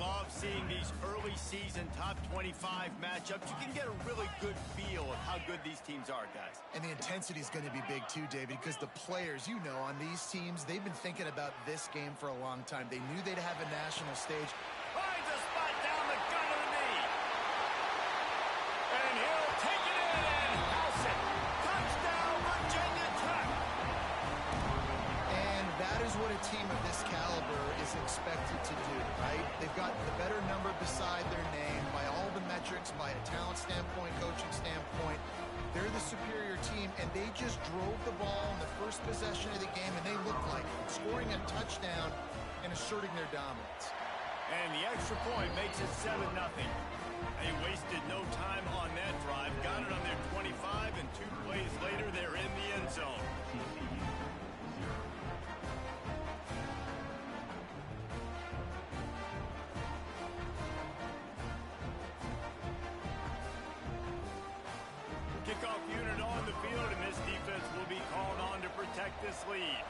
love seeing these early season top 25 matchups. You can get a really good feel of how good these teams are, guys. And the intensity is going to be big too, David, because the players, you know, on these teams, they've been thinking about this game for a long time. They knew they'd have a national stage. Finds a spot down the gut of the knee. And he'll take it in and house it. Touchdown, Virginia Tech. And that is what a team of this caliber is expected to do, right? They've got the better number beside their name by all the metrics, by a talent standpoint, coaching standpoint. They're the superior team, and they just drove the ball in the first possession of the game, and they looked like it, scoring a touchdown and asserting their dominance. And the extra point makes it 7-0. They wasted no time on that drive. Got it on their 25, and 2 plays later, they're in the end zone. Kickoff unit on the field, and this defense will be called on to protect this lead.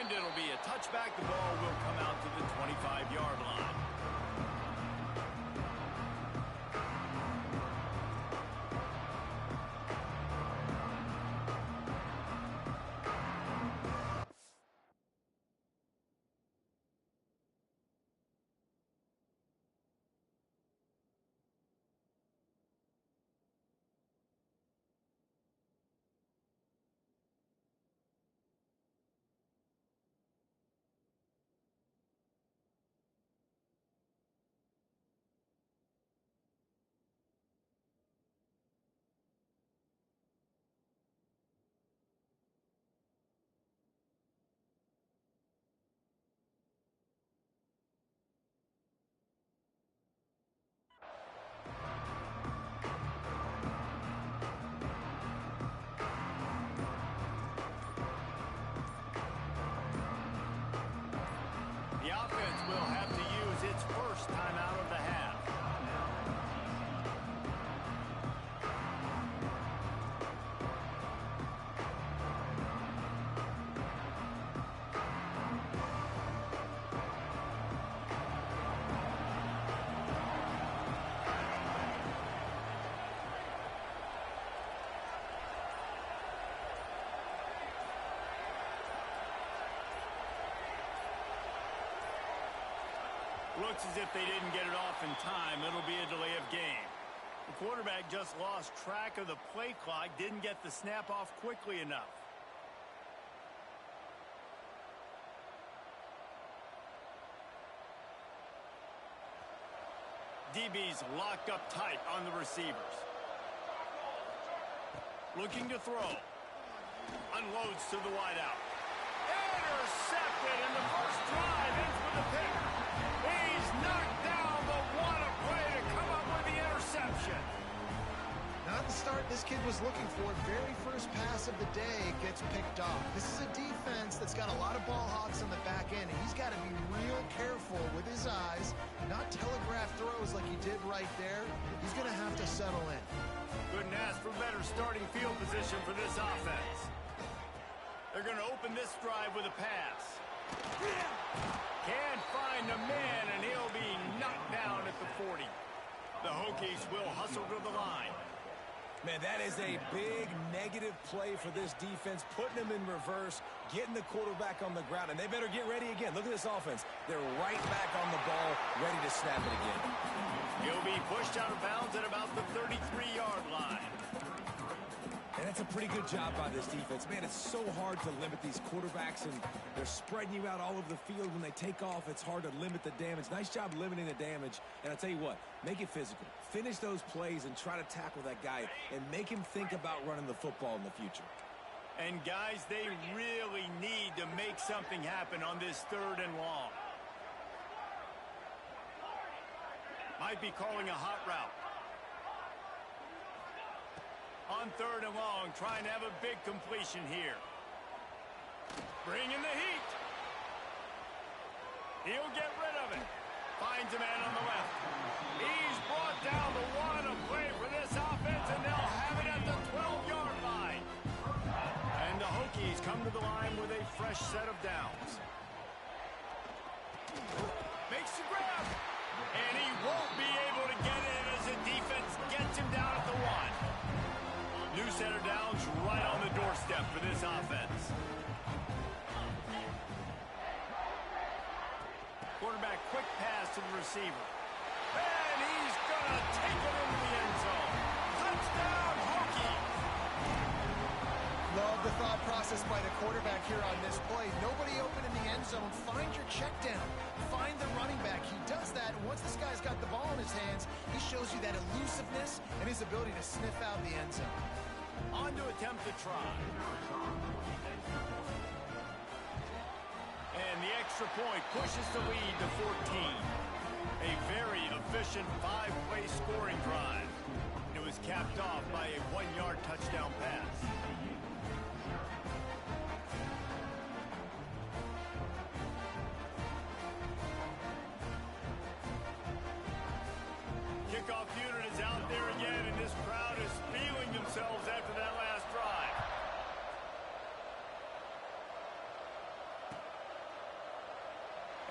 And it'll be a touchback. The ball will come out to the 25-yard line. The offense will have to use its first time out of the half. Looks as if they didn't get it off in time. It'll be a delay of game. The quarterback just lost track of the play clock, didn't get the snap off quickly enough. DB's locked up tight on the receivers. Looking to throw. Unloads to the wideout. Intercepted, and the first drive ends with a pick. He's knocked down, but what a play to come up with the interception. Not the start this kid was looking for. Very first pass of the day gets picked off. This is a defense that's got a lot of ball hawks on the back end, and he's got to be real careful with his eyes, not telegraph throws like he did right there. He's going to have to settle in. Couldn't ask for better starting field position for this offense. They're going to open this drive with a pass. Can't find a man, and he'll be knocked down at the 40. The Hokies will hustle to the line. Man, that is a big negative play for this defense, putting them in reverse, getting the quarterback on the ground, and they better get ready again. Look at this offense. They're right back on the ball, ready to snap it again. He'll be pushed out of bounds at about the 33-yard line. And that's a pretty good job by this defense. Man, it's so hard to limit these quarterbacks, and they're spreading you out all over the field. When they take off, it's hard to limit the damage. Nice job limiting the damage. And I'll tell you what, make it physical. Finish those plays and try to tackle that guy and make him think about running the football in the future. And, guys, they really need to make something happen on this 3rd and long. Might be calling a hot route. On 3rd and long, trying to have a big completion here. Bringing the heat. He'll get rid of it. Finds a man on the left. He's brought down the one. A play for this offense, and they'll have it at the 12-yard line. And the Hokies come to the line with a fresh set of downs. Makes the grab. And he won't be able to get in as the defense gets him down at the 1. New set of downs right on the doorstep for this offense. Quarterback quick pass to the receiver. And he's going to take it into the end zone. Touchdown, Hokies! Love the thought process by the quarterback here on this play. Nobody open in the end zone. Find your check down. Find the running back. He does that, and once this guy's got the ball in his hands, he shows you that elusiveness and his ability to sniff out the end zone. On to attempt the try. And the extra point pushes the lead to 14. A very efficient 5-play scoring drive. It was capped off by a 1-yard touchdown pass. Kickoff unit is out there again, and this crowd is feeling themselves after that last drive.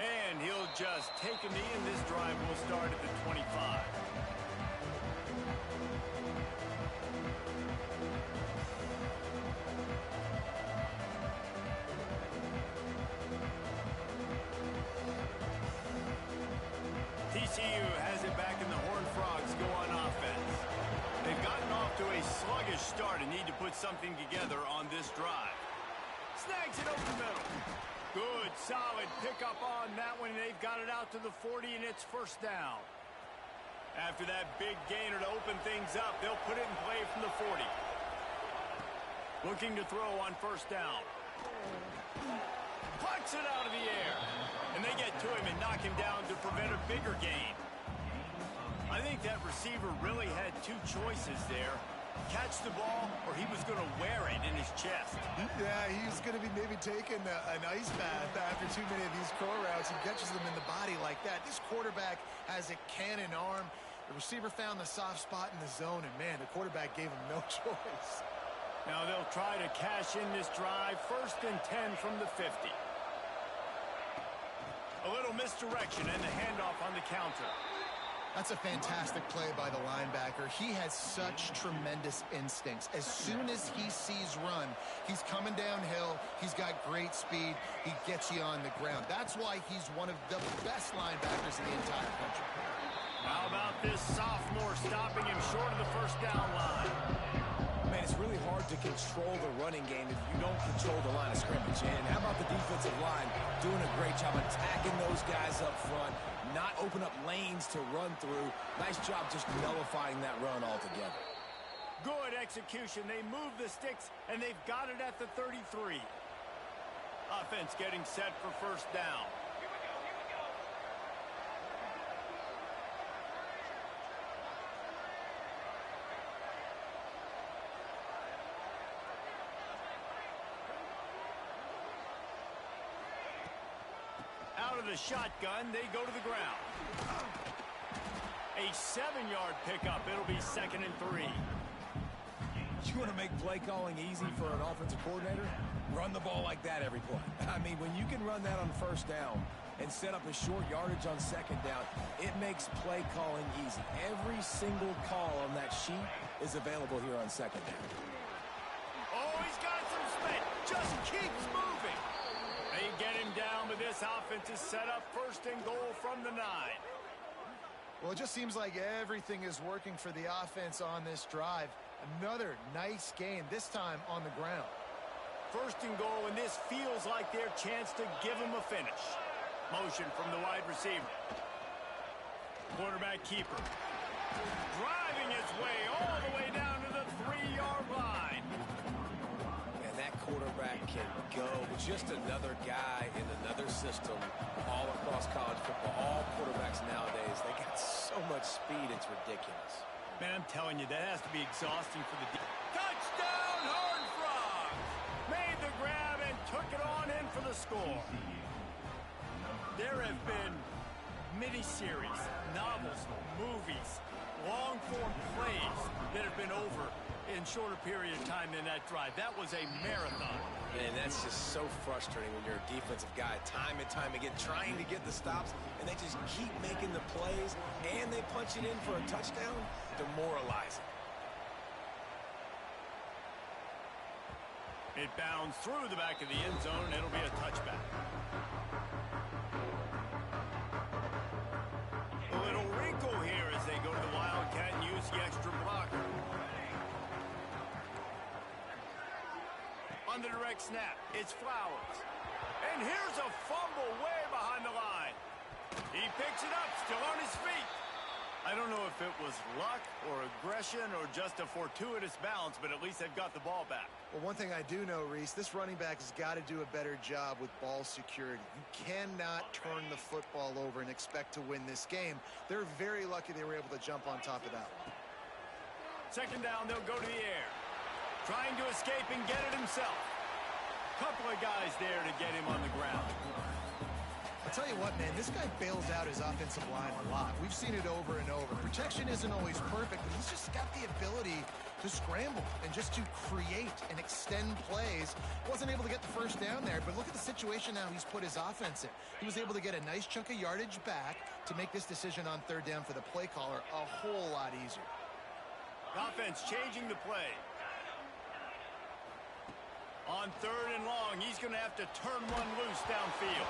And he'll just take a knee, and this drive will start at the 25. TCU has it back, and the Horned Frogs go on offense. They've gotten off to a sluggish start and need to put something together on this drive. Snags it over the middle. Good, solid pickup on that one, and they've got it out to the 40, and it's first down. After that big gainer to open things up, they'll put it in play from the 40. Looking to throw on first down. Plucks it out of the air. And they get to him and knock him down to prevent a bigger gain. I think that receiver really had two choices there. Catch the ball, or he was going to wear it in his chest. Yeah, he's going to be maybe taking an ice bath after too many of these core routes. He catches them in the body like that. This quarterback has a cannon arm. The receiver found the soft spot in the zone, and, man, the quarterback gave him no choice. Now they'll try to cash in this drive. 1st and 10 from the 50. A little misdirection and the handoff on the counter. That's a fantastic play by the linebacker. He has such tremendous instincts. As soon as he sees run, he's coming downhill. He's got great speed. He gets you on the ground. That's why he's one of the best linebackers in the entire country. How about this sophomore stopping him short of the first down line? Man, it's really hard to control the running game if you don't control the line of scrimmage. And how about the defensive line doing a great job attacking those guys up front, not open up lanes to run through. Nice job just nullifying that run altogether. Good execution. They move the sticks, and they've got it at the 33. Offense getting set for first down. Out of the shotgun, they go to the ground. A 7-yard pickup. It'll be 2nd and 3. You want to make play calling easy for an offensive coordinator? Run the ball like that every play. I mean, when you can run that on first down and set up a short yardage on second down, it makes play calling easy. Every single call on that sheet is available here on second down. Oh, he's got some space. Just keeps moving. They get him down, but this offense is set up 1st and goal from the 9. Well, it just seems like everything is working for the offense on this drive. Another nice game, this time on the ground. 1st and goal, and this feels like their chance to give them a finish. Motion from the wide receiver. Quarterback keeper. Driving his way all the way down to the 3-yard line. And that quarterback can go. Just another guy in another system all across college football. All quarterbacks nowadays, they got so much speed, it's ridiculous. Man, I'm telling you, that has to be exhausting for the touchdown, Horned Frogs! Made the grab and took it on in for the score. There have been miniseries, novels, movies, long-form plays that have been over in shorter period of time than that drive. That was a marathon. Man, that's just so frustrating when you're a defensive guy, time and time again, trying to get the stops, and they just keep making the plays, and they punch it in for a touchdown. Demoralizing. It bounds through the back of the end zone, and it'll be a touchback. A little wrinkle here as they go to the Wildcat and use the extra blocker. On the direct snap, it's Flowers. And here's a fumble way behind the line. He picks it up, still on his feet. I don't know if it was luck or aggression or just a fortuitous bounce, but at least they've got the ball back. Well, one thing I do know, Reese, this running back has got to do a better job with ball security. You cannot turn the football over and expect to win this game. They're very lucky they were able to jump on top of that one. Second down, they'll go to the air. Trying to escape and get it himself. Couple of guys there to get him on the ground. I'll tell you what, man, this guy bails out his offensive line a lot. We've seen it over and over. Protection isn't always perfect, but he's just got the ability to scramble and just to create and extend plays. Wasn't able to get the first down there, but look at the situation now he's put his offense in. He was able to get a nice chunk of yardage back to make this decision on third down for the play caller a whole lot easier. Offense changing the play. On third and long, he's going to have to turn one loose downfield.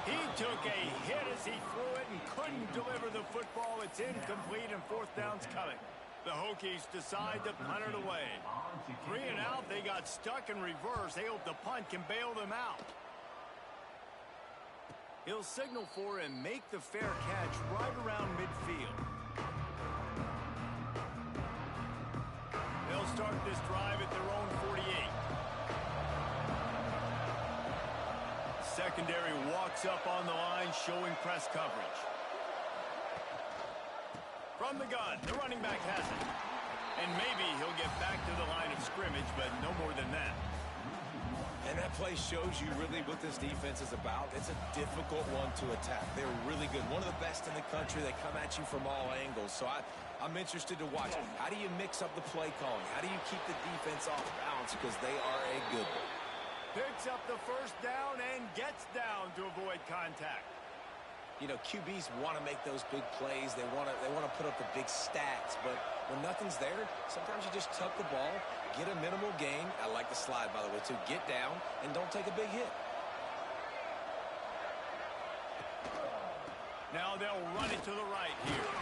He took a hit as he threw it and couldn't deliver the football. It's incomplete and fourth down's coming. The Hokies decide to punt it away. 3 and out, they got stuck in reverse. They hope the punt can bail them out. He'll signal for and make the fair catch right around midfield. They'll start this drive at their own 48. Secondary walks up on the line, showing press coverage. From the gun, the running back has it. And maybe he'll get back to the line of scrimmage, but no more than that. And that play shows you really what this defense is about. It's a difficult one to attack. They're really good. One of the best in the country. They come at you from all angles. So I'm interested to watch. How do you mix up the play calling? How do you keep the defense off balance? Because they are a good one. Picks up the first down and gets down to avoid contact. You know, QBs want to make those big plays. They want to put up the big stats. But when nothing's there, sometimes you just tuck the ball, get a minimal gain. I like the slide, by the way, too. Get down and don't take a big hit. Now they'll run it to the right here.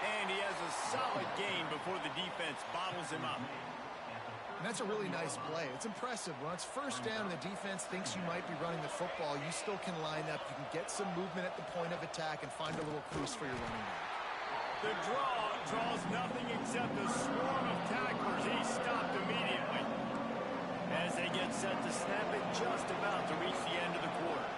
And he has a solid gain before the defense bottles him up. And that's a really nice play. It's impressive. When it's first down and the defense thinks you might be running the football, you still can line up. You can get some movement at the point of attack and find a little crease for your running back. The draw draws nothing except a swarm of tacklers. He's stopped immediately. As they get set to snap it, just about to reach the end of the quarter.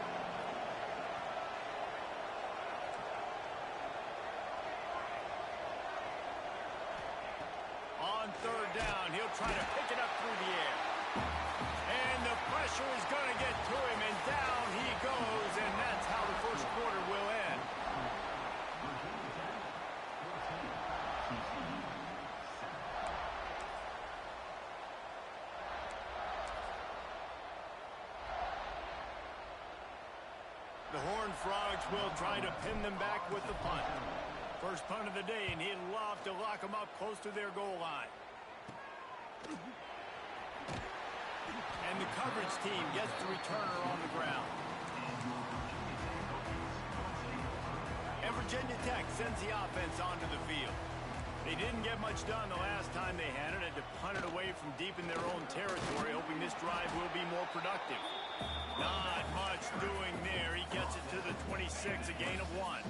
On third down, he'll try to pick it up through the air. And the pressure is going to get to him, and down he goes, and that's how the first quarter will end. The Horned Frogs will try to pin them back with the punt. First punt of the day, and he'd love to lock them up close to their goal line. And the coverage team gets the returner on the ground. And Virginia Tech sends the offense onto the field. They didn't get much done the last time they had it. Had to punt it away from deep in their own territory, hoping this drive will be more productive. Not much doing there. He gets it to the 26, a gain of 1.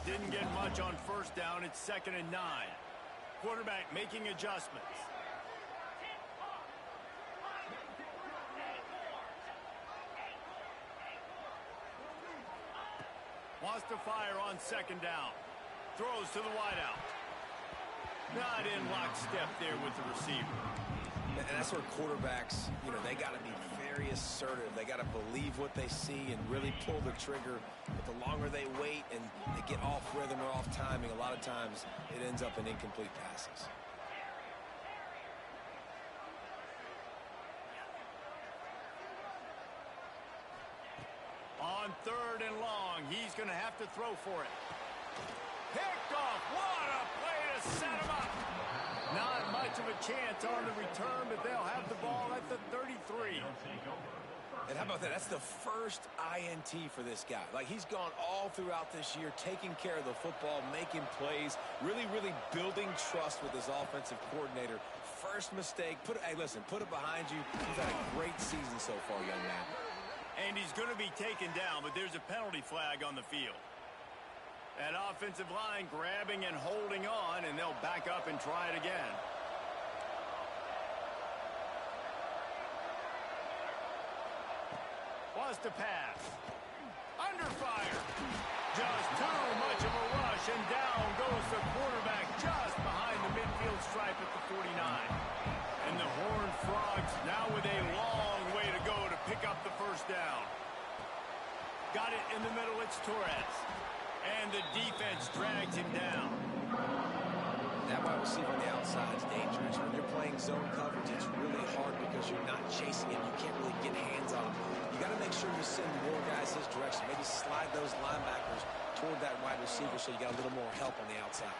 Didn't get much on first down. It's 2nd and 9. Quarterback making adjustments. Wants to fire on 2nd down. Throws to the wideout. Not in lockstep there with the receiver. And that's where quarterbacks, they got to be very assertive. They got to believe what they see and really pull the trigger. But the longer they wait and they get off rhythm or off timing, a lot of times it ends up in incomplete passes. on 3rd and long. He's going to have to throw for it. Picked off. What a play to set him up. Not much of a chance on the return, but they'll have the ball at the 33. And how about that? That's the first INT for this guy. Like, he's gone all throughout this year, taking care of the football, making plays, really, really building trust with his offensive coordinator. First mistake, hey, listen, put it behind you. He's had a great season so far, young man. And he's going to be taken down, but there's a penalty flag on the field. That offensive line grabbing and holding on, and they'll back up and try it again. Wants to pass. Under fire. Just too much of a rush, and down goes the quarterback just behind the midfield stripe at the 49. And the Horned Frogs now with a long way to go to pick up the first down. Got it in the middle, it's Torres. And the defense drags him down. That wide receiver on the outside is dangerous. When you're playing zone coverage, it's really hard because you're not chasing him. You can't really get hands on him. You got to make sure you send more guys his direction. Maybe slide those linebackers toward that wide receiver so you got a little more help on the outside.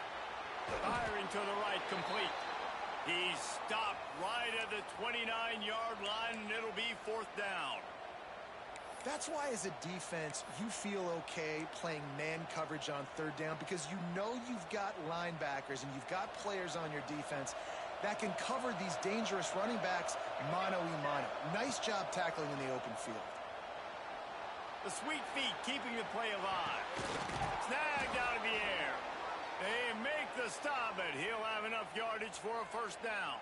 Firing to the right, complete. He's stopped right at the 29-yard line, and it'll be 4th down. That's why, as a defense, you feel okay playing man coverage on 3rd down, because you know you've got linebackers and you've got players on your defense that can cover these dangerous running backs mano-a-mano. Nice job tackling in the open field. The sweet feet keeping the play alive. Snagged out of the air. They make the stop, but he'll have enough yardage for a 1st down.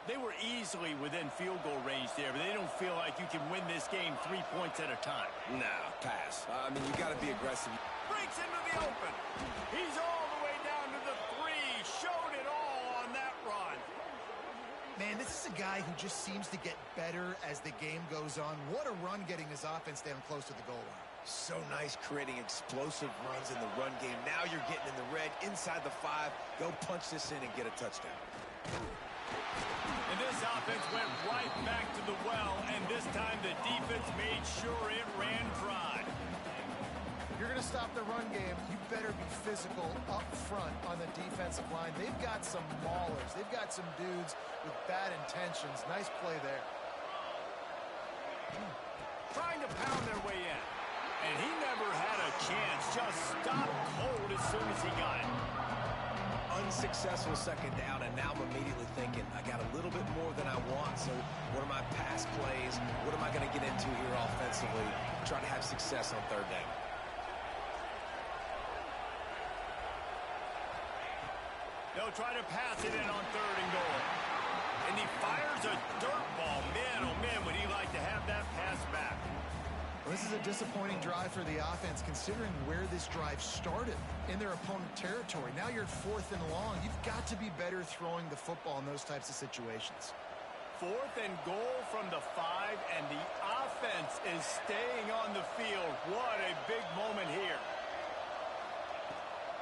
They were easily within field goal range there, but they don't feel like you can win this game 3 points at a time. No, pass. I mean, you got to be aggressive. Breaks into the open. He's all the way down to the 3. Showed it all on that run. Man, this is a guy who just seems to get better as the game goes on. What a run getting his offense down close to the goal line. So nice creating explosive runs in the run game. Now you're getting in the red, inside the 5. Go punch this in and get a touchdown. And this offense went right back to the well, and this time the defense made sure it ran dry. If you're going to stop the run game, you better be physical up front on the defensive line. They've got some maulers. They've got some dudes with bad intentions. Nice play there. Trying to pound their way in. And he never had a chance. Just stopped cold as soon as he got it. Unsuccessful 2nd down, and now I'm immediately thinking, I got a little bit more than I want, so what are my pass plays? What am I going to get into here offensively? Try to have success on 3rd down. They'll try to pass it in on 3rd and goal. And he fires a dirt ball. Man, oh man, would he like to have that pass back. Well, this is a disappointing drive for the offense, considering where this drive started in their opponent territory. Now you're at 4th and long. You've got to be better throwing the football in those types of situations. 4th and goal from the 5, and the offense is staying on the field. What a big moment here.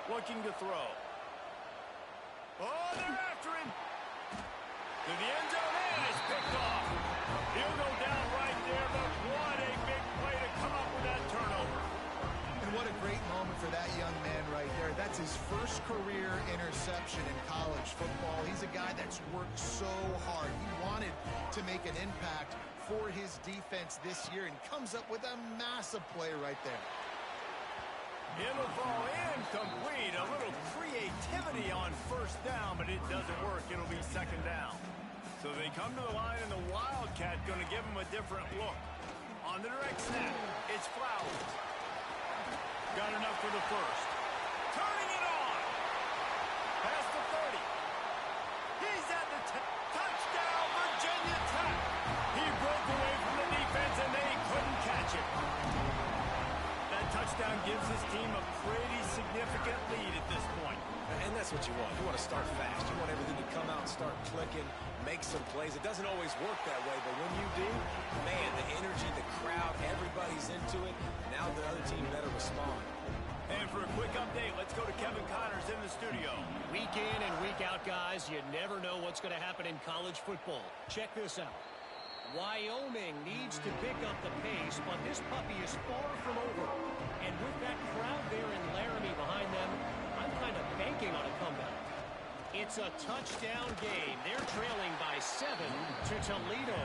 Looking to throw. Oh, they're after him. To the end zone, and it's picked off. He'll go down right there, but what a big play to come up with that turnover. And what a great moment for that young man right there. That's his first career interception in college football. He's a guy that's worked so hard. He wanted to make an impact for his defense this year and comes up with a massive play right there. It'll fall incomplete. A little creativity on 1st down, but it doesn't work. It'll be 2nd down. So they come to the line, and the Wildcat going to give them a different look. On the direct snap, it's Flowers. Got enough for the 1st. Turning it on. Past the 30. He's at the touchdown, Virginia Tech. He broke away from the defense, and they couldn't catch it. That touchdown gives his team a pretty significant lead at this point. And that's what you want. You want to start fast. You want everything to come out and start clicking, make some plays. It doesn't always work that way, but when you do, man, the energy, the crowd, everybody's into it. Now the other team better respond. And for a quick update, let's go to Kevin Connors in the studio. Week in and week out, guys, you never know what's going to happen in college football. Check this out. Wyoming needs to pick up the pace, but this puppy is far from over. And with that crowd there in Laramie behind them, I'm kind of banking on a comeback. It's a touchdown game. They're trailing by 7 to Toledo.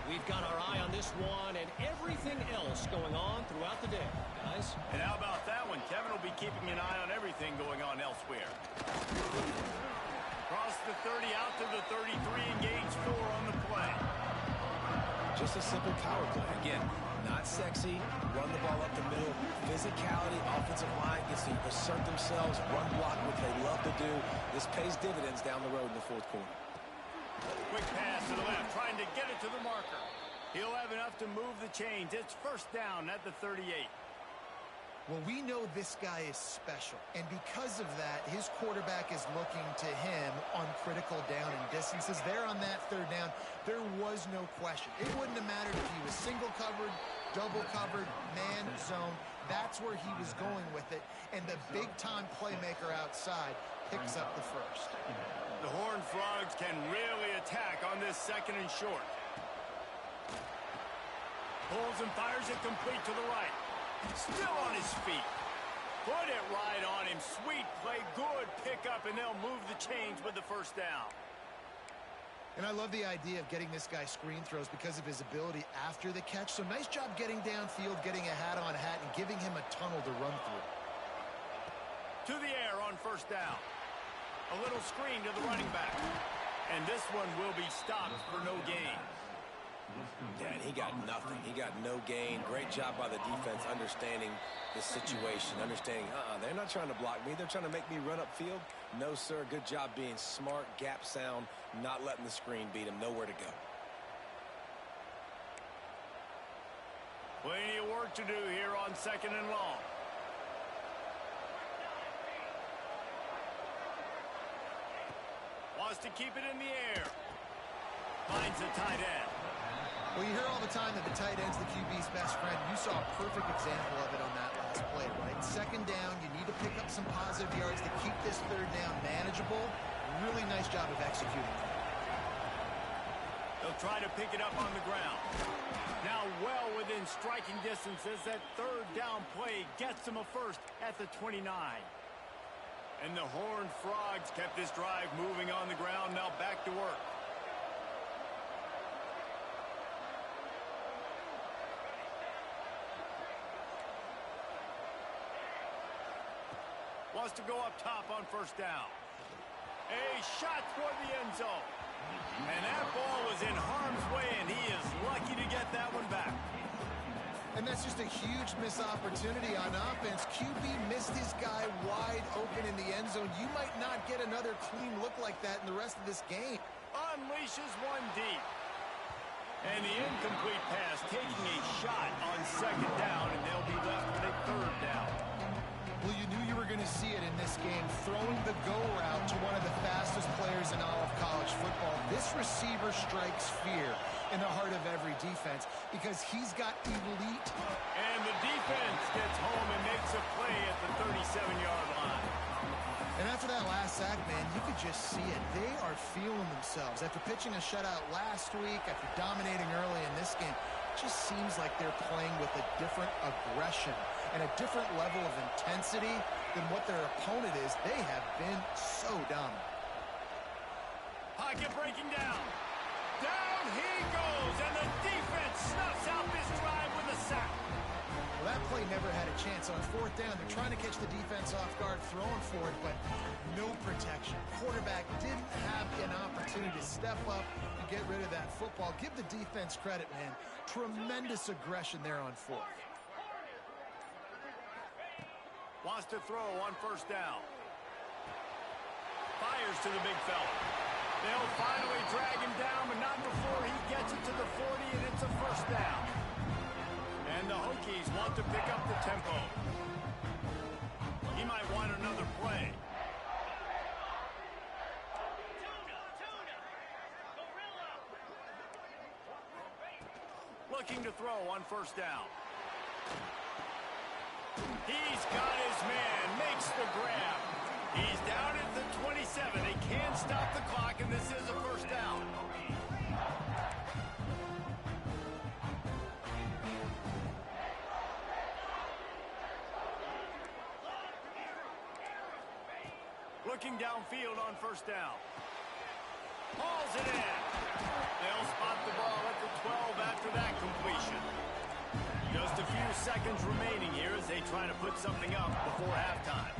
We've got our eye on this one and everything else going on throughout the day, guys. And how about that one? Kevin will be keeping an eye on everything going on elsewhere. Across the 30, out to the 33, engage 4 on the play. Just a simple power play. Again, not sexy, run the ball up the middle, physicality, offensive line gets to assert themselves, run block, what they love to do. This pays dividends down the road in the fourth quarter. Quick pass to the left, trying to get it to the marker. He'll have enough to move the chains. It's first down at the 38. Well, we know this guy is special, and because of that, his quarterback is looking to him on critical down and distances. There on that third down, there was no question. It wouldn't have mattered if he was single covered, double covered, man zone. That's where he was going with it, and the big-time playmaker outside picks up the first. The Horned Frogs can really attack on this second and short. Pulls and fires it complete to the right. Still on his feet. Put it right on him. Sweet play, good pickup, and they'll move the chains with the first down. And I love the idea of getting this guy screen throws because of his ability after the catch. So nice job getting downfield, getting a hat-on-hat, and giving him a tunnel to run through. To the air on first down. A little screen to the running back. And this one will be stopped for no gain. Yeah, and he got nothing. He got no gain. Great job by the defense understanding the situation, understanding, they're not trying to block me. They're trying to make me run upfield. No, sir. Good job being smart, gap sound, not letting the screen beat him. Nowhere to go. Plenty of work to do here on second and long. Wants to keep it in the air. Finds a tight end. Well, you hear all the time that the tight end's the QB's best friend. You saw a perfect example of it on that last play, right? Second down, you need to pick up some positive yards to keep this third down manageable. Really nice job of executing that. They'll try to pick it up on the ground. Now well within striking distance as that third down play gets them a first at the 29. And the Horned Frogs kept this drive moving on the ground. Now back to work. Wants to go up top on first down. A shot toward the end zone. And that ball was in harm's way, and he is lucky to get that one back. And that's just a huge missed opportunity on offense. QB missed his guy wide open in the end zone. You might not get another clean look like that in the rest of this game. Unleashes one deep. And the incomplete pass taking a shot on second down, and they'll be left with a third down. Well, you knew you were going to see it in this game, throwing the go route to one of the fastest players in all of college football. This receiver strikes fear in the heart of every defense because he's got elite. And the defense gets home and makes a play at the 37-yard line. And after that last sack, man, you could just see it. They are feeling themselves. After pitching a shutout last week, after dominating early in this game, it just seems like they're playing with a different aggression and a different level of intensity than what their opponent is. They have been so dominant. Pocket breaking down. Down he goes, and the defense snuffs out this drive with a sack. Well, that play never had a chance. On fourth down, they're trying to catch the defense off guard, throwing for it, but no protection. Quarterback didn't have an opportunity to step up and get rid of that football. Give the defense credit, man. Tremendous aggression there on fourth. Wants to throw on first down. Fires to the big fella. They'll finally drag him down, but not before he gets it to the 40, and it's a first down. And the Hokies want to pick up the tempo. He might want another play. Looking to throw on first down. He's got his man, makes the grab. He's down at the 27. They can't stop the clock, and this is a first down. Looking downfield on first down. Hauls it in. They'll spot the ball at the 12 after that completion. Just a few seconds remaining here as they try to put something up before halftime.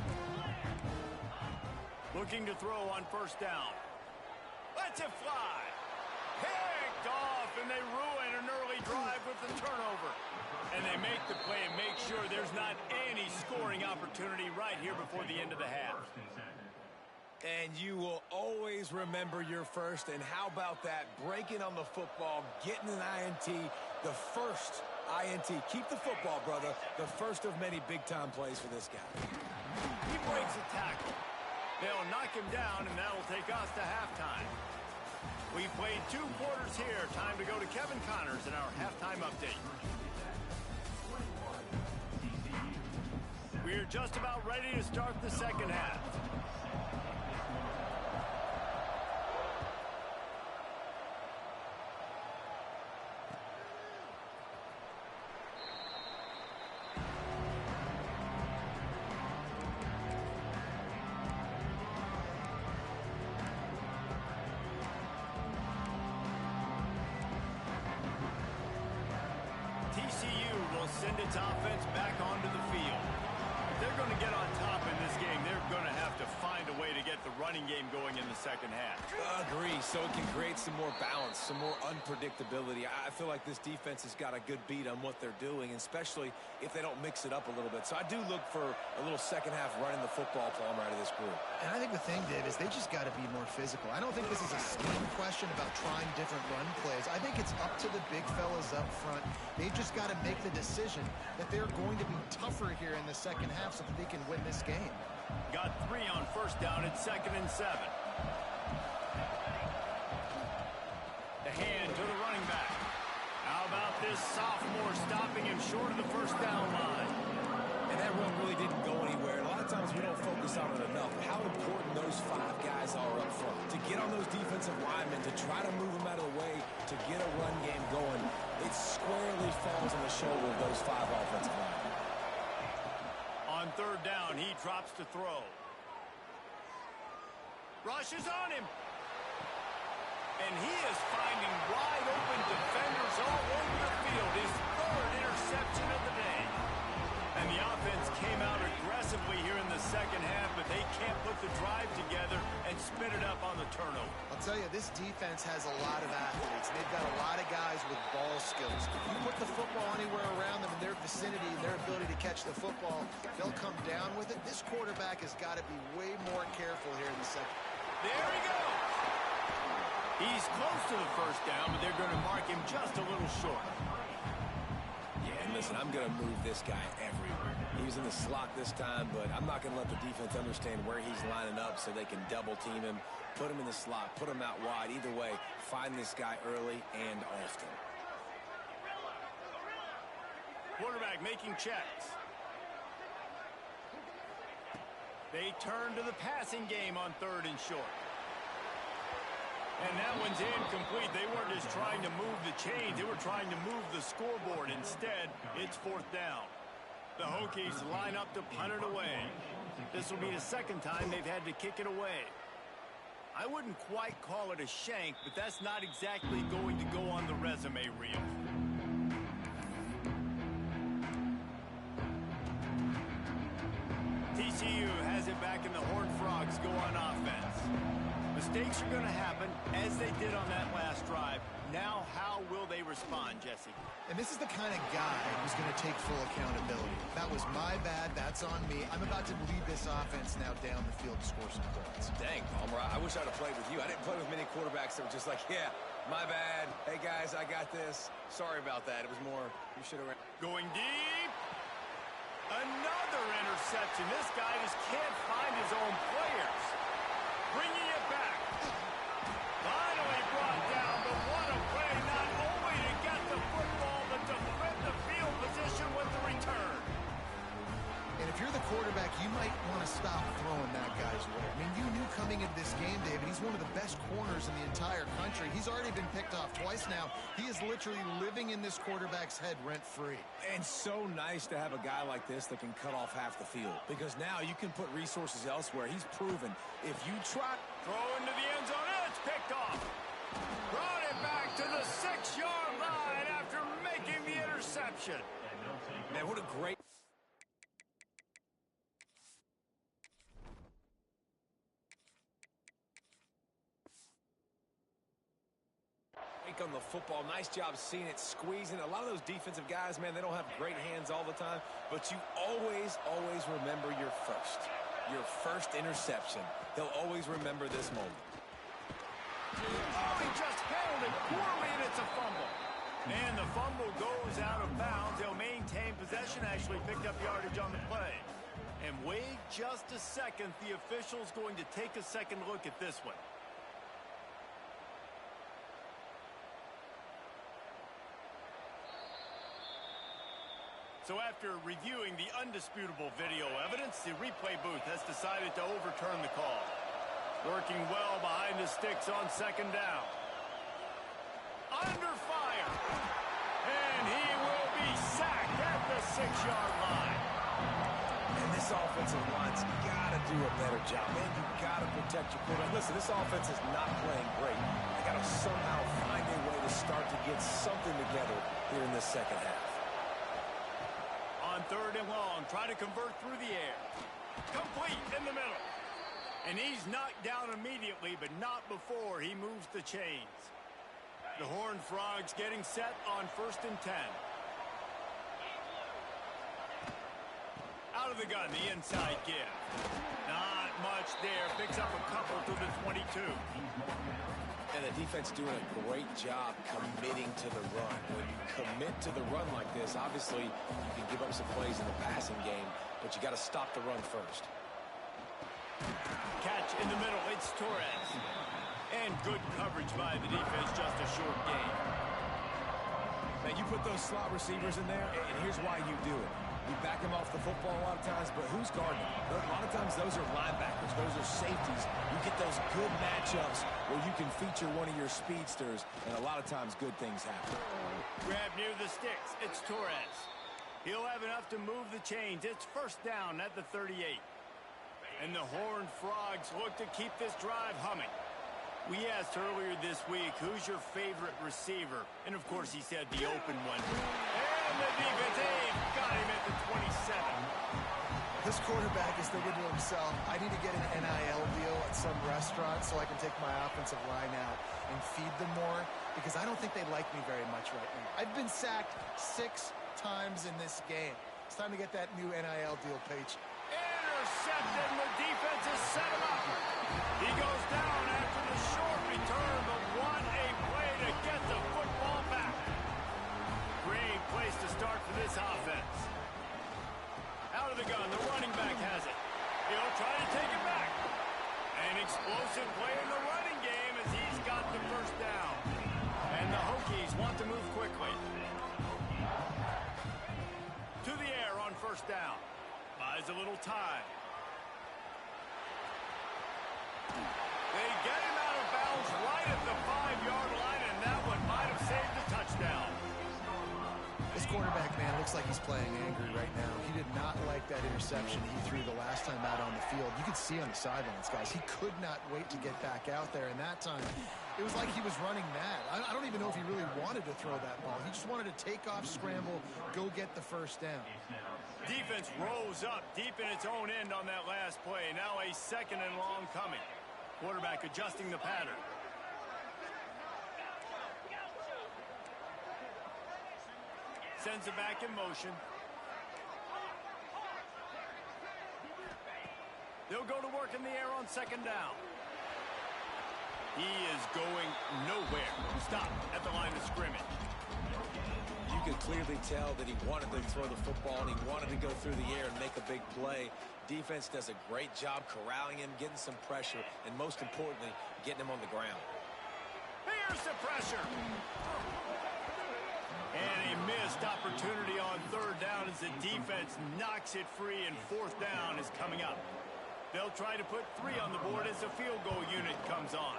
Looking to throw on first down. Lets it fly. Picked off, and they ruin an early drive with the turnover. And they make the play and make sure there's not any scoring opportunity right here before the end of the half. And you will always remember your first. And how about that? Breaking on the football, getting an INT, the first INT. Keep the football, brother. The first of many big-time plays for this guy. He breaks a tackle. They'll knock him down, and that'll take us to halftime. We played 2 quarters here. Time to go to Kevin Connors in our halftime update. We're just about ready to start the second half. TCU will send its offense back onto the field. If they're going to get on top in this game, they're going to have to find a way to get the running game going in the second half. Agree, so it can create some more balance, some more unpredictability. I feel like this defense has got a good beat on what they're doing, especially if they don't mix it up a little bit. So I do look for a little second half running the football plum right of this group. And I think the thing, Dave, is they just got to be more physical. I don't think this is a scheme question about trying different run plays. I think it's up to the big fellas up front. They've just got to make the decision that they're going to be tougher here in the second half so that they can win this game. Got 3 on first down at 2nd and 7. The hand to the running back. How about this sophomore stopping him short of the first down line? And that run really didn't go anywhere. A lot of times we don't focus on it enough. How important those 5 guys are up front. To get on those defensive linemen, to try to move them out of the way, to get a run game going, it squarely falls on the shoulder of those 5 offensive linemen. On 3rd down, he drops to throw. Rushes on him. And he is finding wide open defenders all over the field. His 3rd interception of the day. And the offense came out aggressively here in the second half, but they can't put the drive together and spin it up on the turnover. I'll tell you, this defense has a lot of athletes. They've got a lot of guys with ball skills. If you put the football anywhere around them in their vicinity and their ability to catch the football, they'll come down with it. This quarterback has got to be way more careful here in the second. There he goes. He's close to the first down, but they're going to mark him just a little short. Yeah, and listen, I'm going to move this guy everywhere. He's in the slot this time, but I'm not going to let the defense understand where he's lining up so they can double team him, put him in the slot, put him out wide. Either way, find this guy early and often. Quarterback making checks. They turn to the passing game on 3rd and short. And that one's incomplete. They weren't just trying to move the chains. They were trying to move the scoreboard. Instead, it's 4th down. The Hokies line up to punt it away. This will be the 2nd time they've had to kick it away. I wouldn't quite call it a shank, but that's not exactly going to go on the resume reel. TCU has it back in the Horned Frogs go on offense. Mistakes are going to happen, as they did on that last drive. Now, how will they respond, Jesse? And this is the kind of guy who's going to take full accountability. That was my bad. That's on me. I'm about to lead this offense now down the field to score some points. Dang, Palmer, I wish I'd have played with you. I didn't play with many quarterbacks that were just like, yeah, my bad. Hey, guys, I got this. Sorry about that. It was more, you should have... Going deep. Another interception. This guy just can't find his own players. Bringing it back. Finally brought down, but what a play. Not only to get the football, but to flip the field position with the return. And if you're the quarterback, you might want to stop throwing that guy's way. I mean, you knew coming into this game, David, he's one of the best corners in the entire country. He's already been picked off twice now. He is literally living in this quarterback's head rent-free. And so nice to have a guy like this that can cut off half the field, because now you can put resources elsewhere. He's proven if you try... Throw into the end zone. It's picked off. Brought it back to the 6-yard line after making the interception. Man, what a great... on the football. Nice job seeing it, squeezing. A lot of those defensive guys, man, they don't have great hands all the time, but you always remember your first interception. They'll always remember this moment. Oh, he just handled it poorly, and it's a fumble. And the fumble goes out of bounds. They'll maintain possession, actually picked up yardage on the play. And wait just a second. The official's going to take a second look at this one. So after reviewing the undisputable video evidence, the replay booth has decided to overturn the call. Working well behind the sticks on second down. Under fire. And he will be sacked at the 6-yard line. And this offensive line's got to do a better job. Man, you got to protect your quarterback. Listen, this offense is not playing great. They got to somehow find a way to start to get something together here in this second half. On 3rd and long, try to convert through the air. Complete in the middle. And he's knocked down immediately, but not before he moves the chains. The Horned Frogs getting set on 1st and 10. Out of the gun, the inside give. Not much there. Picks up a couple to the 22. And the defense doing a great job committing to the run. When you commit to the run like this, obviously you can give up some plays in the passing game, but you got to stop the run first. Catch in the middle. It's Torres. And good coverage by the defense. Just a short gain. Now you put those slot receivers in there, and here's why you do it. You back them off the football a lot of times, but who's guarding them? A lot of times those are linebackers. Those are safeties. You get those good matchups where you can feature one of your speedsters, and a lot of times good things happen. Grab near the sticks. It's Torres. He'll have enough to move the chains. It's 1st down at the 38. And the Horned Frogs look to keep this drive humming. We asked earlier this week, who's your favorite receiver? And, of course, he said the open one. And the defense got him at the 27. This quarterback is thinking to himself, I need to get an NIL deal at some restaurant so I can take my offensive line out and feed them more, because I don't think they like me very much right now. I've been sacked 6 times in this game. It's time to get that new NIL deal, Paige. Intercepted, and the defense has set him up. He goes down after the short return, but what a play to get the football back. Great place to start for this offense. Out of the gun, the running back has it. He'll try to take it back. An explosive play in the running game as he's got the 1st down. And the Hokies want to move quickly. To the air on 1st down. Buys a little time. They get him out of bounds right at the 5-yard line, and that one might have saved the touchdown. This quarterback, man, looks like he's playing angry right now. He did not like that interception he threw the last time out on the field. You could see on the sidelines, guys. He could not wait to get back out there, and that time it was like he was running mad. I don't even know if he really wanted to throw that ball. He just wanted to take off, scramble, go get the 1st down. Defense rose up deep in its own end on that last play. Now a 2nd and long coming. Quarterback adjusting the pattern. Sends it back in motion. They'll go to work in the air on 2nd down. He is going nowhere. Stop at the line of scrimmage. You could clearly tell that he wanted to throw the football and he wanted to go through the air and make a big play. Defense does a great job corralling him, getting some pressure, and most importantly, getting him on the ground. Here's the pressure. And a missed opportunity on 3rd down as as the defense knocks it free and fourth down is coming up. They'll try to put 3 on the board as the field goal unit comes on.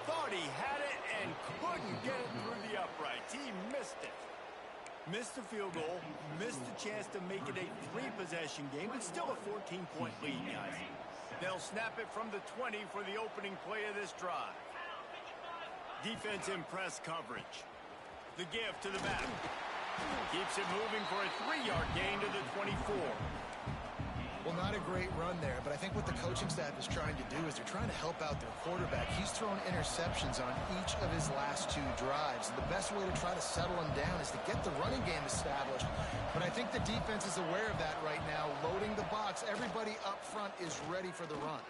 Thought he had it and couldn't get it through the uprights. He missed it. Missed the field goal, missed the chance to make it a 3-possession game, but still a 14-point lead, guys. They'll snap it from the 20 for the opening play of this drive. Defense in press coverage. The give to the back. Keeps it moving for a 3-yard gain to the 24. Well, not a great run there, but I think what the coaching staff is trying to do is they're trying to help out their quarterback. He's thrown interceptions on each of his last 2 drives. And the best way to try to settle him down is to get the running game established. But I think the defense is aware of that right now, loading the box. Everybody up front is ready for the run.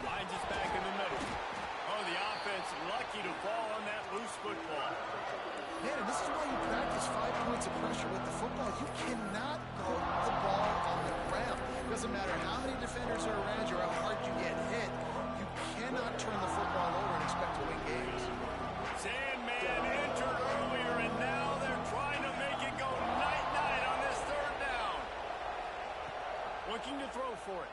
Finds us back in the middle. Oh, the offense lucky to fall on that loose football. Man, and this is why you practice 5 points of pressure with the football. You cannot throw the ball on the ground. It doesn't matter how many defenders are around you or how hard you get hit. You cannot turn the football over and expect to win games. Sandman entered earlier, and now they're trying to make it go night-night on this 3rd down. Looking to throw for it.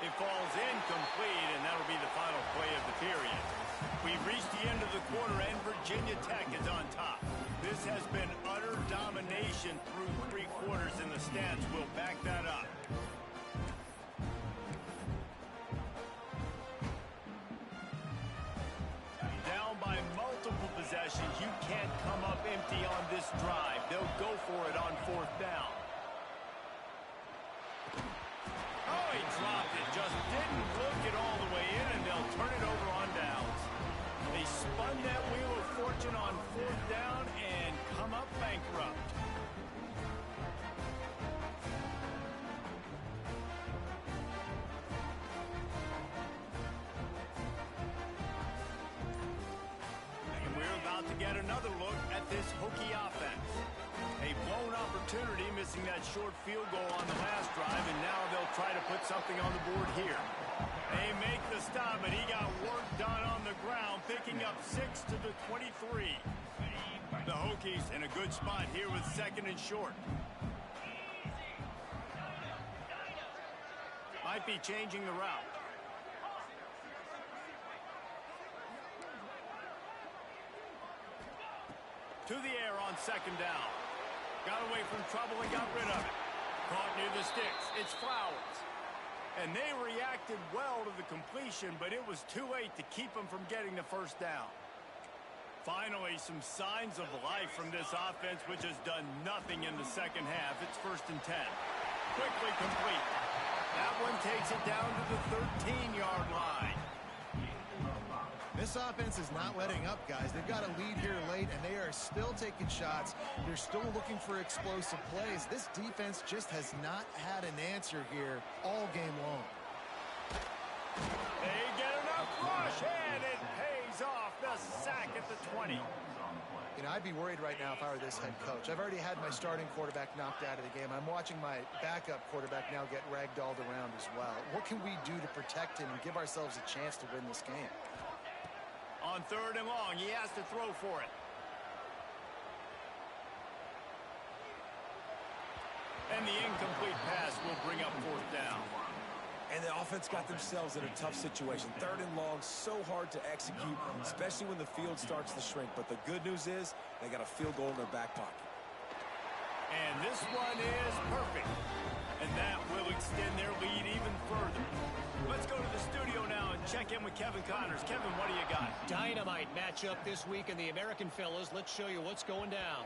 It falls incomplete, and that'll be the final play of the period. We've reached the end of the quarter, and Virginia Tech is on top. This has been utter domination through 3 quarters, and the stats will back that up. Down by multiple possessions, you can't come up empty on this drive. They'll go for it on 4th down. Oh, he dropped it. Just didn't look it all the way in, and they'll turn it over on downs. They spun that wheel of fortune on 4th down and come up bankrupt. And we're about to get another look at this Hokie offense. A blown opportunity, missing that short field goal on the last drive, and now they'll try to put something on the board here. They make the stop, but he got work done on the ground, picking up 6 to the 23. The Hokies in a good spot here with 2nd and short. Might be changing the route. To the air on 2nd down. Got away from trouble and got rid of it. Caught near the sticks. It's Flowers. And they reacted well to the completion, but it was too late to keep them from getting the 1st down. Finally, some signs of life from this offense, which has done nothing in the 2nd half. It's 1st and 10. Quickly complete. That one takes it down to the 13-yard line. This offense is not letting up, guys. They've got a lead here late, and they are still taking shots. They're still looking for explosive plays. This defense just has not had an answer here all game long. They get enough rush, and it pays off. The sack at the 20. You know, I'd be worried right now if I were this head coach. I've already had my starting quarterback knocked out of the game. I'm watching my backup quarterback now get ragdolled around as well. What can we do to protect him and give ourselves a chance to win this game? On 3rd and long, he has to throw for it. And the incomplete pass will bring up 4th down. And the offense got themselves in a tough situation. 3rd and long, so hard to execute, especially when the field starts to shrink. But the good news is they got a field goal in their back pocket. And this one is perfect. And that will extend their lead even further. Let's go to the studio now and check in with Kevin Connors. Kevin, what do you got? Dynamite matchup this week in the American fellas. Let's show you what's going down.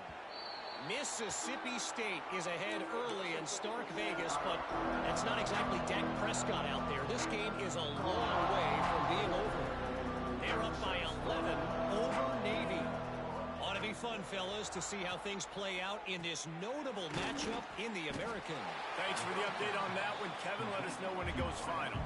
Mississippi State is ahead early in Stark Vegas, but that's not exactly Dak Prescott out there. This game is a long way from being over. They're up by 11 over Navy. Ought to be fun, fellas, to see how things play out in this notable matchup in the American. Thanks for the update on that one, Kevin. Let us know when it goes final.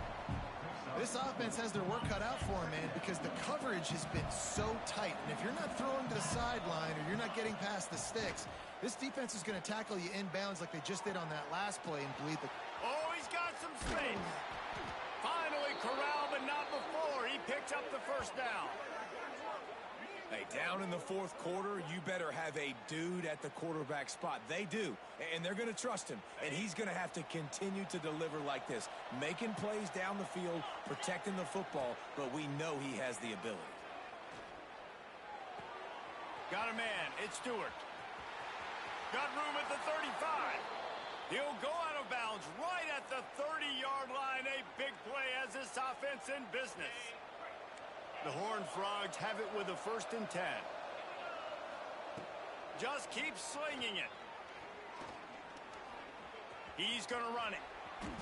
This offense has their work cut out for them, man, because the coverage has been so tight. And if you're not throwing to the sideline or you're not getting past the sticks, this defense is going to tackle you inbounds like they just did on that last play and bleed the... Oh, he's got some space. Finally corralled, but not before. He picked up the 1st down. Hey, down in the fourth quarter, you better have a dude at the quarterback spot. They do, and they're going to trust him. And he's going to have to continue to deliver like this, making plays down the field, protecting the football, but we know he has the ability. Got a man. It's Stewart. Got room at the 35. He'll go out of bounds right at the 30-yard line. A big play as this offense in business. The Horned Frogs have it with a 1st and 10. Just keep slinging it. He's going to run it.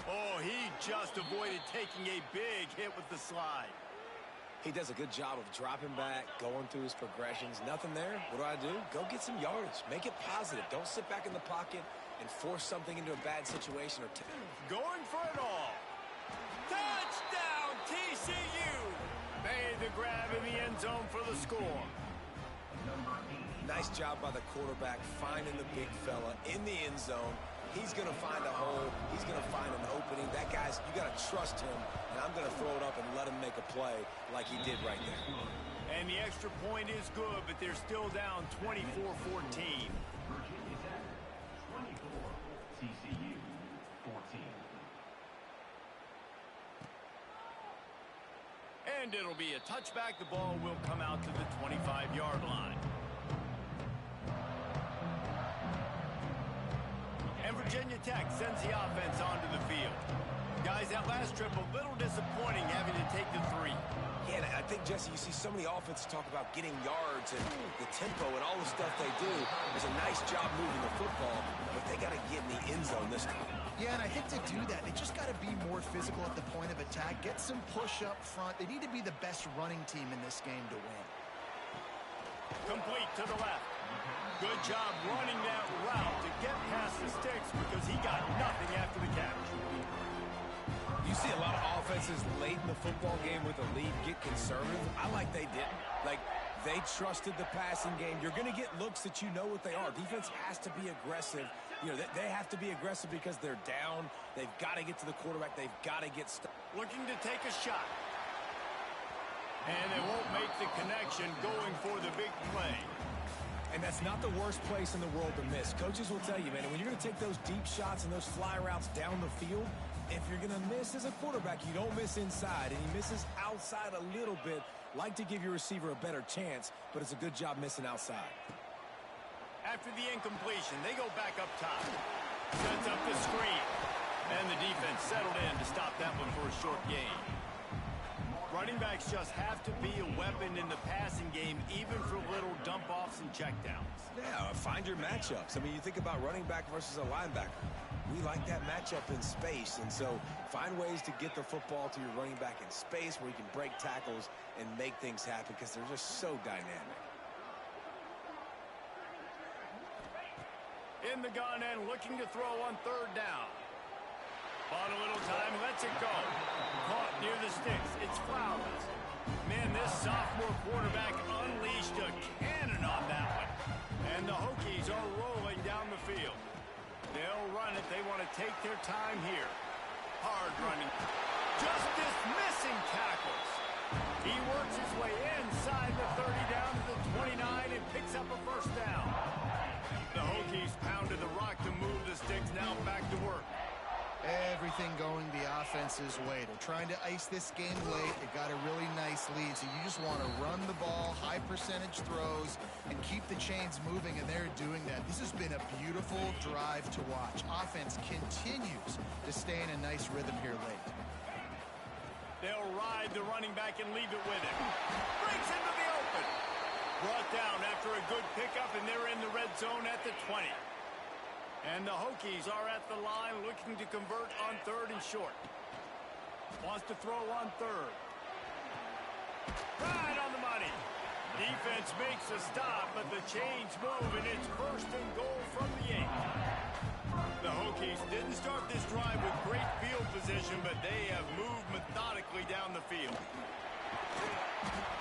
Oh, he just avoided taking a big hit with the slide. He does a good job of dropping back, going through his progressions. Nothing there. What do? Go get some yardage. Make it positive. Don't sit back in the pocket and force something into a bad situation. Going for it all. Touchdown, TCU. Made the grab in the end zone for the score. Nice job by the quarterback finding the big fella in the end zone. He's going to find a hole. He's going to find an opening. That guy's, you got to trust him, and I'm going to throw it up and let him make a play like he did right there. And the extra point is good, but they're still down 24-14. TCU 14. And it'll be a touchback. The ball will come out to the 25-yard line. And Virginia Tech sends the offense onto the field. Guys, that last trip a little disappointing having to take the 3. Yeah, and I think, Jesse, you see so many offenses talk about getting yards and the tempo and all the stuff they do. There's a nice job moving the football, but they got to get in the end zone this time. Yeah, and I think to do that, they just got to be more physical at the point of attack, get some push up front. They need to be the best running team in this game to win. Complete to the left. Good job running that route to get past the sticks because he got nothing after the catch. You see a lot of offenses late in the football game with a lead get conservative. I like they didn't. Like, they trusted the passing game. You're going to get looks that you know what they are. Defense has to be aggressive. You know, they have to be aggressive because they're down. They've got to get to the quarterback. They've got to get stuck. Looking to take a shot. And they won't make the connection going for the big play. And that's not the worst place in the world to miss. Coaches will tell you, man, when you're going to take those deep shots and those fly routes down the field, if you're going to miss as a quarterback, you don't miss inside. And he misses outside a little bit. Like to give your receiver a better chance, but it's a good job missing outside. After the incompletion, they go back up top. Sets up the screen. And the defense settled in to stop that one for a short gain. Running backs just have to be a weapon in the passing game, even for little dump-offs and checkdowns. Yeah, find your matchups. I mean, you think about running back versus a linebacker. We like that matchup in space, and so find ways to get the football to your running back in space where you can break tackles and make things happen because they're just so dynamic. In the gun and looking to throw on 3rd down. Bought a little time, lets it go. Caught near the sticks. It's Flowers. Man, this sophomore quarterback unleashed a cannon on that one. And the Hokies are rolling down the field. They'll run it. They want to take their time here. Hard running. Just dismissing tackles. He works his way inside the 30 down to the 29 and picks up a 1st down. The Hokies pounded the rock to move the sticks. Now back to work. Everything going the offense's way. They're trying to ice this game late. They got a really nice lead, so you just want to run the ball, high percentage throws, and keep the chains moving, and they're doing that. This has been a beautiful drive to watch. Offense continues to stay in a nice rhythm here late. They'll ride the running back and leave it with him. Breaks into the open. Brought down after a good pickup, and they're in the red zone at the 20. And the Hokies are at the line looking to convert on 3rd and short. Wants to throw on 3rd. Right on the money. Defense makes a stop, but the chains move, and it's 1st and goal from the 8. The Hokies didn't start this drive with great field position, but they have moved methodically down the field.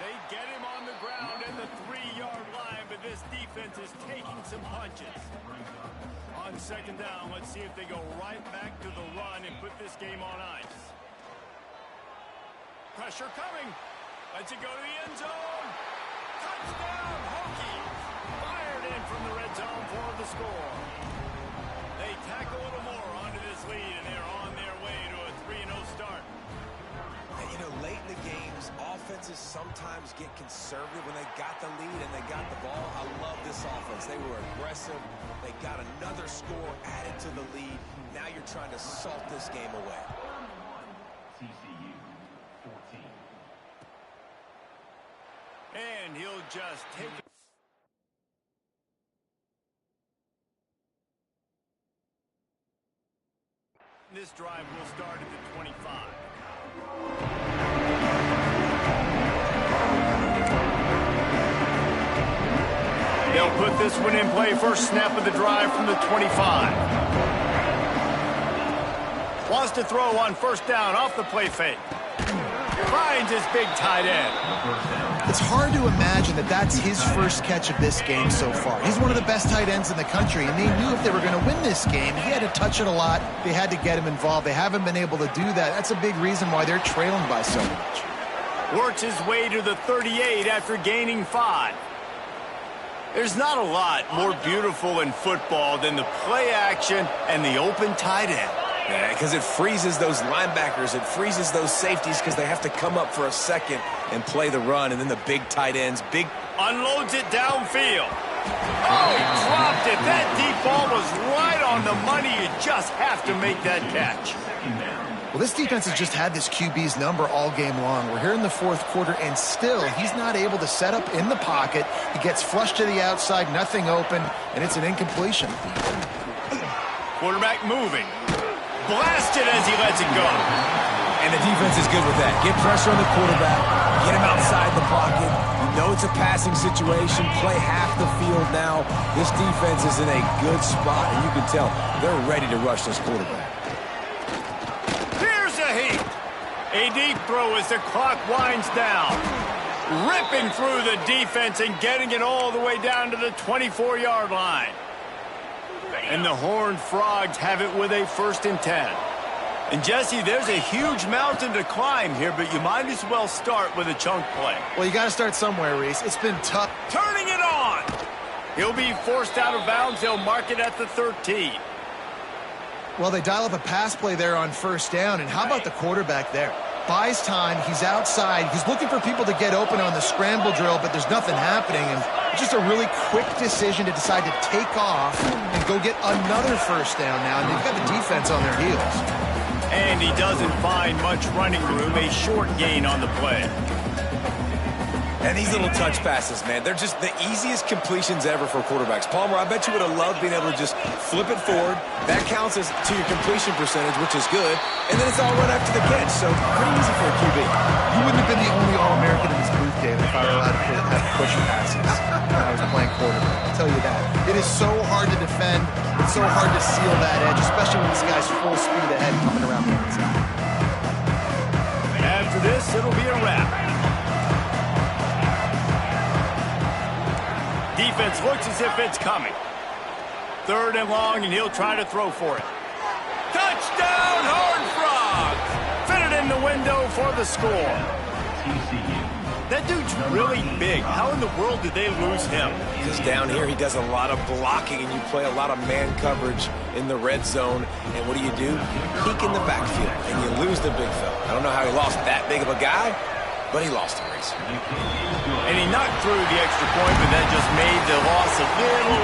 They get him on the ground at the 3-yard line, but this defense is taking some punches. On 2nd down, let's see if they go right back to the run and put this game on ice. Pressure coming. Lets it go to the end zone. Touchdown! score. They tack a little more onto this lead, and they're on their way to a 3-0 start. And, you know, late in the games, offenses sometimes get conservative when they got the lead and they got the ball. I love this offense. They were aggressive. They got another score added to the lead. Now you're trying to salt this game away. TCU 14. And he'll just take it. This drive will start at the 25. They'll put this one in play. First snap of the drive from the 25. Wants to throw on first down off the play fake. Finds his big tight end. It's hard to imagine that that's his first catch of this game so far. He's one of the best tight ends in the country, and they knew if they were going to win this game, he had to touch it a lot. They had to get him involved. They haven't been able to do that. That's a big reason why they're trailing by so much. Works his way to the 38 after gaining 5. There's not a lot more beautiful in football than the play action and the open tight end. Yeah, because it freezes those linebackers. It freezes those safeties because they have to come up for a second and play the run. And then the big tight ends, unloads it downfield. Oh, he dropped it. That deep ball was right on the money. You just have to make that catch. Well, this defense has just had this QB's number all game long. We're here in the fourth quarter, and still he's not able to set up in the pocket. He gets flushed to the outside, nothing open, and it's an incompletion. Quarterback moving. Blasted as he lets it go. And the defense is good with that. Get pressure on the quarterback. Get him outside the pocket. You know it's a passing situation. Play half the field now. This defense is in a good spot, and you can tell they're ready to rush this quarterback. Here's a heat. A deep throw as the clock winds down. Ripping through the defense and getting it all the way down to the 24-yard line. And the Horned Frogs have it with a 1st and 10. And, Jesse, there's a huge mountain to climb here, but you might as well start with a chunk play. Well, you got to start somewhere, Reese. It's been tough. Turning it on. He'll be forced out of bounds. They'll mark it at the 13. Well, they dial up a pass play there on first down, and how about the quarterback there? Buys time, he's outside, he's looking for people to get open on the scramble drill, but there's nothing happening, and it's just a really quick decision to decide to take off and go get another first down now, and they've got the defense on their heels. And he doesn't find much running room, a short gain on the play. And these little touch passes, man, they're just the easiest completions ever for quarterbacks. Palmer, I bet you would have loved being able to just flip it forward. That counts as to your completion percentage, which is good. And then it's all run after the catch, so pretty easy for a QB. You wouldn't have been the only All-American in this booth game if I were allowed to have push passes when I was playing quarterback. I'll tell you that. It is so hard to defend. It's so hard to seal that edge, especially when this guy's full speed ahead coming around the inside. After this, it'll be a wrap. Defense looks as if it's coming. 3rd and long, and he'll try to throw for it. Touchdown, Horned Frogs! Fitted in the window for the score. TCU. That dude's really big. How in the world did they lose him? Because down here he does a lot of blocking, and you play a lot of man coverage in the red zone. And what do? Peek in the backfield, and you lose the big fella. I don't know how he lost that big of a guy, but he lost the race. And he knocked through the extra point, but that just made the loss a little